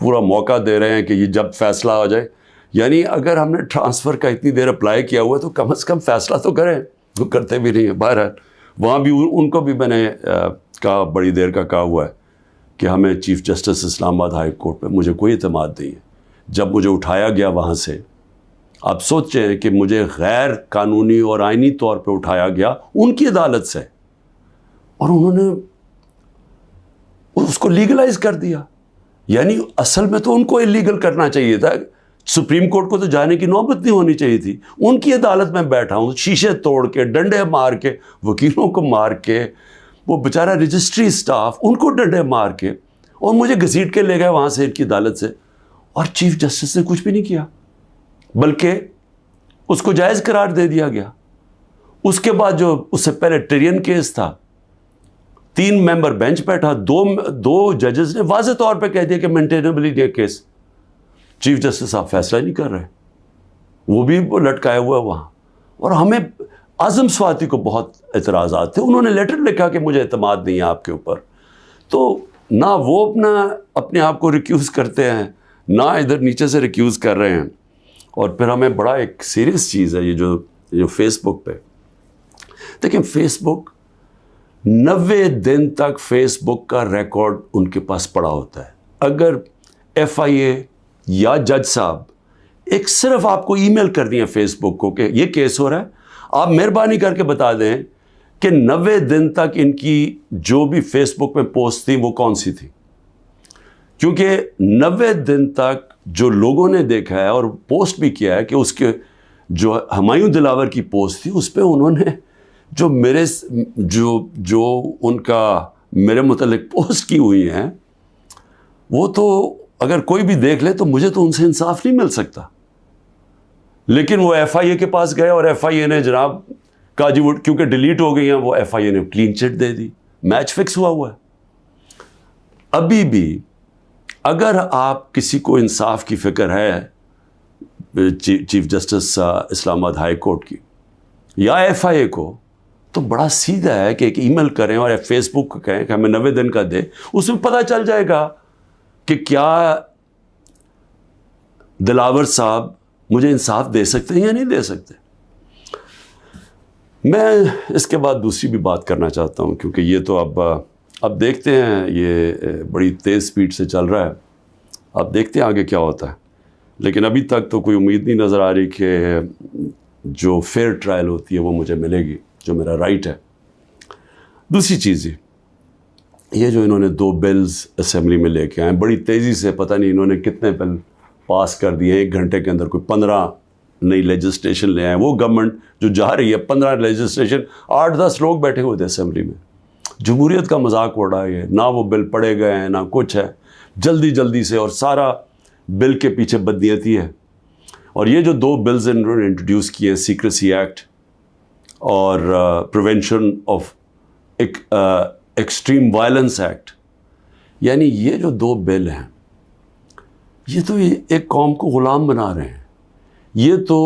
پورا موقع دے رہے ہیں کہ یہ جب فیصلہ ہو جائے. یعنی اگر ہم نے ٹرانسفر کا اتنی دیر اپلائی کیا ہوا ہے تو کم از کم فیصلہ تو کریں. وہ کرتے بھی نہیں ہیں. بہرحال وہاں بھی ان کو بھی میں نے کہا، بڑی دیر کا کہا ہوا ہے کہ ہمیں چیف جسٹس اسلام آباد ہائی کورٹ پہ مجھے کوئی اعتماد نہیں ہے. جب مجھے اٹھایا گیا وہاں سے، آپ سوچیں کہ مجھے غیر قانونی اور آئینی طور پہ اٹھایا گیا ان کی عدالت سے، اور انہوں نے اس کو لیگلائز کر دیا. یعنی اصل میں تو ان کو اللیگل کرنا چاہیے تھا. سپریم کورٹ کو تو جانے کی نوبت نہیں ہونی چاہیے تھی. ان کی عدالت میں بیٹھا ہوں، شیشے توڑ کے، ڈنڈے مار کے، وکیلوں کو مار کے، وہ بیچارہ رجسٹری سٹاف ان کو ڈنڈے مار کے، اور مجھے گھسیٹ کے لے گئے وہاں سے ان کی عدالت سے. اور چیف جسٹس نے کچھ بھی نہیں کیا، بلکہ اس کو جائز قرار دے دیا گیا. اس کے بعد جو اس سے پہلے ٹرین کیس تھا، 3 ممبر بینچ بیٹھا، دو ججز نے واضح طور پہ کہہ دیا کہ مینٹینیبل ہے کیس. چیف جسٹس صاحب فیصلہ نہیں کر رہے، وہ بھی لٹکائے ہوا وہاں. اور ہمیں اعظم سواتی کو بہت اعتراضات تھے. انہوں نے لیٹر لکھا کہ مجھے اعتماد نہیں ہے آپ کے اوپر. تو نہ وہ اپنے آپ کو ریکیوز کرتے ہیں، نہ ادھر نیچے سے ریکیوز کر رہے ہیں. اور پھر ہمیں بڑا ایک سیریس چیز ہے یہ جو فیس بک پہ دیکھیں، فیس بک 90 دن تک فیس بک کا ریکارڈ ان کے پاس پڑا ہوتا ہے. اگر FIA یا جج صاحب ایک صرف آپ کو ای میل کرنی ہے فیس بک کو کہ یہ کیس ہو رہا ہے، آپ مہربانی کر کے بتا دیں کہ 90 دن تک ان کی جو بھی فیس بک میں پوسٹ تھی وہ کون سی تھی. کیونکہ 90 دن تک جو لوگوں نے دیکھا ہے اور پوسٹ بھی کیا ہے کہ اس کے جو ہمایوں دلاور کی پوسٹ تھی اس پہ انہوں نے جو ان کا میرے متعلق پوسٹ کی ہوئی ہیں، وہ تو اگر کوئی بھی دیکھ لے تو مجھے تو ان سے انصاف نہیں مل سکتا. لیکن وہ FIA کے پاس گئے اور FIA نے جناب کہا جی وہ کیونکہ ڈیلیٹ ہو گئی ہیں، وہ FIA نے کلین چٹ دے دی. میچ فکس ہوا ہے. ابھی بھی اگر آپ کسی کو انصاف کی فکر ہے چیف جسٹس اسلام آباد ہائی کورٹ کی یا FIA کو، تو بڑا سیدھا ہے کہ ایک ای میل کریں اور فیس بک کو کہیں کہ ہمیں 90 دن کا دے. اس میں پتہ چل جائے گا کہ کیا دلاور صاحب مجھے انصاف دے سکتے ہیں یا نہیں دے سکتے. میں اس کے بعد دوسری بھی بات کرنا چاہتا ہوں، کیونکہ یہ تو اب دیکھتے ہیں، یہ بڑی تیز سپیڈ سے چل رہا ہے. اب دیکھتے ہیں آگے کیا ہوتا ہے. لیکن ابھی تک تو کوئی امید نہیں نظر آ رہی کہ جو فیئر ٹرائل ہوتی ہے وہ مجھے ملے گی، جو میرا رائٹ ہے. دوسری چیز یہ جو انہوں نے 2 بلز اسمبلی میں لے کے آئے بڑی تیزی سے، پتہ نہیں انہوں نے کتنے بل پاس کر دیے 1 گھنٹے کے اندر. کوئی 15 نئی لیجسلیشن لے آئے. وہ گورنمنٹ جو جا رہی ہے 15 لیجسلیشن، 8-10 لوگ بیٹھے ہوئے تھے اسمبلی میں. جمہوریت کا مذاق اڑا ہے. نہ وہ بل پڑے گئے ہیں نہ کچھ ہے، جلدی سے، اور سارا بل کے پیچھے بدنیتی ہے. اور یہ جو 2 بلز انہوں نے انٹروڈیوس کیے ہیں، سیکریسی ایکٹ اور prevention of extreme violence act, یعنی یہ جو 2 بل ہیں یہ تو ایک قوم کو غلام بنا رہے ہیں. یہ تو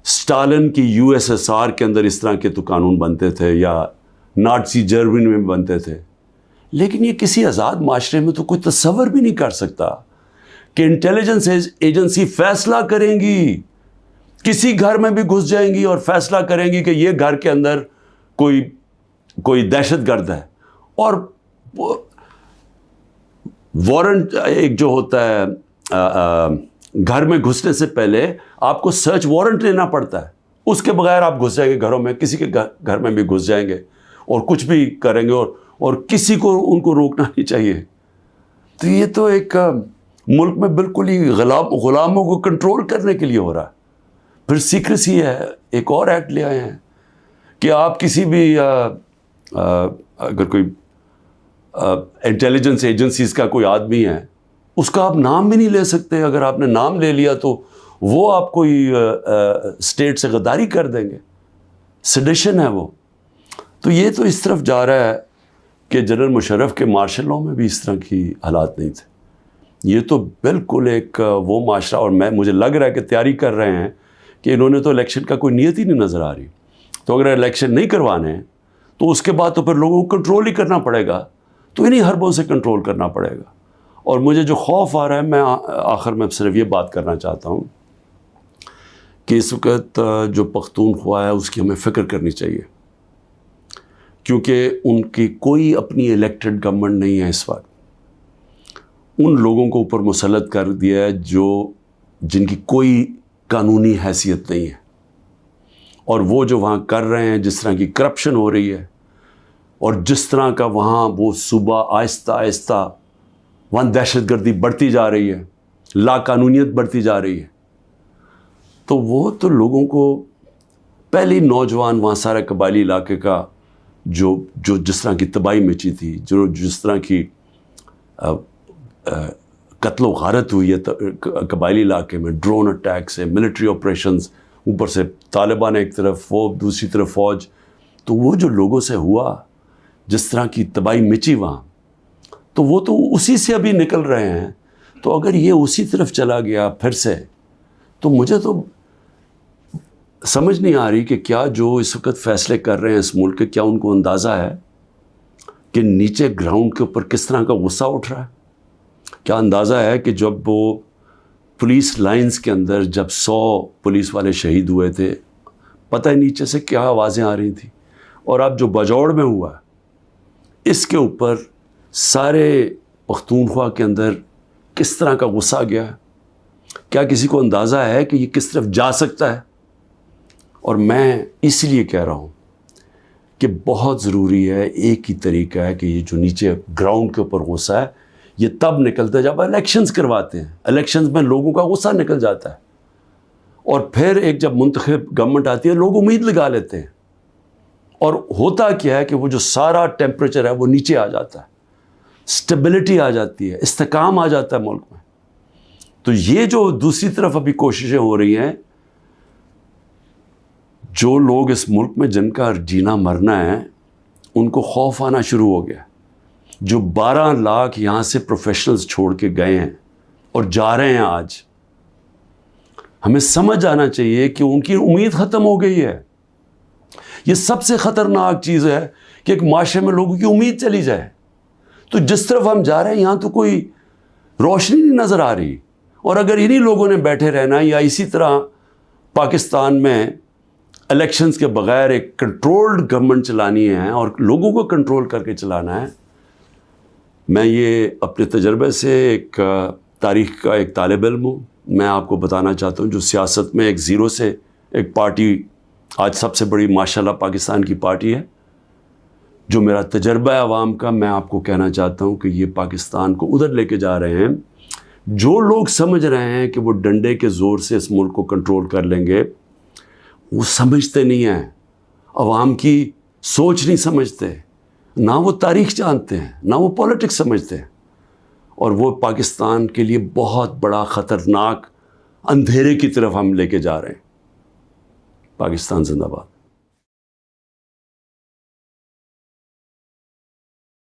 اسٹالن کی USSR کے اندر اس طرح کے تو قانون بنتے تھے، یا نازی جرمنی میں بنتے تھے. لیکن یہ کسی آزاد معاشرے میں تو کوئی تصور بھی نہیں کر سکتا کہ انٹیلیجنس ایجنسی فیصلہ کریں گی، کسی گھر میں بھی گھس جائیں گی اور فیصلہ کریں گی کہ یہ گھر کے اندر کوئی دہشت گرد ہے. اور وارنٹ ایک جو ہوتا ہے، گھر میں گھسنے سے پہلے آپ کو سرچ وارنٹ لینا پڑتا ہے. اس کے بغیر آپ گھس جائیں گے گھروں میں، کسی کے گھر میں بھی گھس جائیں گے اور کچھ بھی کریں گے، اور کسی کو ان کو روکنا نہیں چاہیے. تو یہ تو ایک ملک میں بالکل ہی غلاموں کو کنٹرول کرنے کے لیے ہو رہا ہے. پھر سیکریسی ہے، ایک اور ایکٹ لے آئے ہیں کہ آپ کسی بھی اگر کوئی انٹیلیجنس ایجنسیز کا کوئی آدمی ہے، اس کا آپ نام بھی نہیں لے سکتے. اگر آپ نے نام لے لیا تو وہ آپ کوئی اسٹیٹ سے غداری کر دیں گے. سیڈیشن ہے وہ. تو یہ تو اس طرف جا رہا ہے کہ جنرل مشرف کے مارشل لاء میں بھی اس طرح کی حالات نہیں تھے. یہ تو بالکل ایک وہ معاشرہ، اور مجھے لگ رہا ہے کہ تیاری کر رہے ہیں کہ انہوں نے تو الیکشن کا کوئی نیت ہی نہیں نظر آ رہی. تو اگر الیکشن نہیں کروانے ہیں تو اس کے بعد تو پھر لوگوں کو کنٹرول ہی کرنا پڑے گا. تو انہیں حربوں سے کنٹرول کرنا پڑے گا. اور مجھے جو خوف آ رہا ہے، میں آخر میں صرف یہ بات کرنا چاہتا ہوں کہ اس وقت جو پختونخوا ہے اس کی ہمیں فکر کرنی چاہیے، کیونکہ ان کی کوئی اپنی الیکٹڈ گورنمنٹ نہیں ہے اس وقت. ان لوگوں کو اوپر مسلط کر دیا ہے جن کی کوئی قانونی حیثیت نہیں ہے، اور وہ جو وہاں کر رہے ہیں، جس طرح کی کرپشن ہو رہی ہے اور جس طرح کا وہاں وہ صوبہ آہستہ آہستہ وہاں دہشت گردی بڑھتی جا رہی ہے، لا قانونیت بڑھتی جا رہی ہے، تو وہ تو لوگوں کو پہلی نوجوان وہاں سارے قبائلی علاقے کا جو جس طرح کی تباہی مچی تھی، جس طرح کی قتل و غارت ہوئی ہے قبائلی علاقے میں، ڈرون اٹیک سے، ملٹری آپریشنز، اوپر سے طالبان ایک طرف، وہ دوسری طرف فوج، تو وہ جو لوگوں سے ہوا، جس طرح کی تباہی مچی وہاں، تو وہ تو اسی سے ابھی نکل رہے ہیں. تو اگر یہ اسی طرف چلا گیا پھر سے، تو مجھے تو سمجھ نہیں آ رہی کہ کیا جو اس وقت فیصلے کر رہے ہیں اس ملک کے، کیا ان کو اندازہ ہے کہ نیچے گراؤنڈ کے اوپر کس طرح کا غصہ اٹھ رہا ہے؟ کیا اندازہ ہے کہ جب وہ پولیس لائنز کے اندر جب 100 پولیس والے شہید ہوئے تھے، پتہ ہے نیچے سے کیا آوازیں آ رہی تھیں؟ اور اب جو بجوڑ میں ہوا اس کے اوپر سارے پختونخوا کے اندر کس طرح کا غصہ گیا ہے؟ کیا کسی کو اندازہ ہے کہ یہ کس طرف جا سکتا ہے؟ اور میں اس لیے کہہ رہا ہوں کہ بہت ضروری ہے، ایک ہی طریقہ ہے کہ یہ جو نیچے گراؤنڈ کے اوپر غصہ ہے یہ تب نکلتا ہے جب الیکشنز کرواتے ہیں. الیکشنز میں لوگوں کا غصہ نکل جاتا ہے، اور پھر ایک جب منتخب گورنمنٹ آتی ہے لوگ امید لگا لیتے ہیں، اور ہوتا کیا ہے کہ وہ جو سارا ٹیمپریچر ہے وہ نیچے آ جاتا ہے، اسٹیبلٹی آ جاتی ہے، استحکام آ جاتا ہے ملک میں. تو یہ جو دوسری طرف ابھی کوششیں ہو رہی ہیں، جو لوگ اس ملک میں جن کا جینا مرنا ہے ان کو خوف آنا شروع ہو گیا. جو 12 لاکھ یہاں سے پروفیشنلز چھوڑ کے گئے ہیں اور جا رہے ہیں، آج ہمیں سمجھ آنا چاہیے کہ ان کی امید ختم ہو گئی ہے. یہ سب سے خطرناک چیز ہے کہ ایک معاشرے میں لوگوں کی امید چلی جائے. تو جس طرف ہم جا رہے ہیں یہاں تو کوئی روشنی نہیں نظر آ رہی، اور اگر انہی لوگوں نے بیٹھے رہنا یا اسی طرح پاکستان میں الیکشنز کے بغیر ایک کنٹرولڈ گورنمنٹ چلانی ہے اور لوگوں کو کنٹرول کر کے چلانا ہے. میں یہ اپنے تجربے سے ایک تاریخ کا ایک طالب علم ہوں، میں آپ کو بتانا چاہتا ہوں جو سیاست میں ایک زیرو سے ایک پارٹی آج سب سے بڑی ماشاءاللہ پاکستان کی پارٹی ہے، جو میرا تجربہ ہے عوام کا، میں آپ کو کہنا چاہتا ہوں کہ یہ پاکستان کو ادھر لے کے جا رہے ہیں. جو لوگ سمجھ رہے ہیں کہ وہ ڈنڈے کے زور سے اس ملک کو کنٹرول کر لیں گے، وہ سمجھتے نہیں ہیں، عوام کی سوچ نہیں سمجھتے، نہ وہ تاریخ جانتے ہیں، نہ وہ پولیٹکس سمجھتے ہیں، اور وہ پاکستان کے لیے بہت بڑا خطرناک اندھیرے کی طرف ہم لے کے جا رہے ہیں. پاکستان زندہ باد.